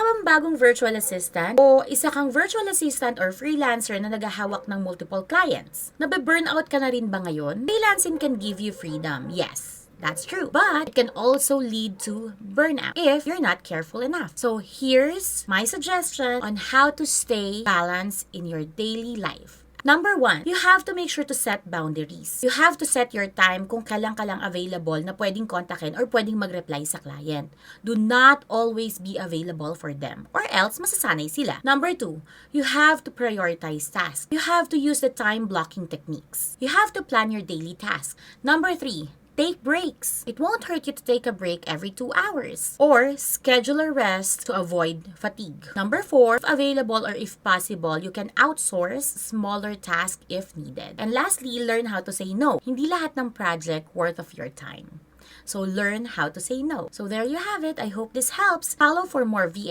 bang bagong virtual assistant o isa kang virtual assistant or freelancer na naghahawak ng multiple clients? Nabe-burnout ka na rin ba ngayon? Freelancing can give you freedom, yes. That's true. But it can also lead to burnout if you're not careful enough. So here's my suggestion on how to stay balanced in your daily life. Number 1, you have to make sure to set boundaries. You have to set your time kung kailan ka lang available na pwedeng kontakin or pwedeng mag-reply sa client. Do not always be available for them or else masasanay sila. Number 2, you have to prioritize tasks. You have to use the time blocking techniques. You have to plan your daily tasks. Number 3, take breaks. It won't hurt you to take a break every 2 hours. Or schedule a rest to avoid fatigue. Number 4, if available or if possible, you can outsource smaller tasks if needed. And lastly, learn how to say no. Hindi lahat ng project worth of your time. So learn how to say no. So there you have it. I hope this helps. Follow for more VA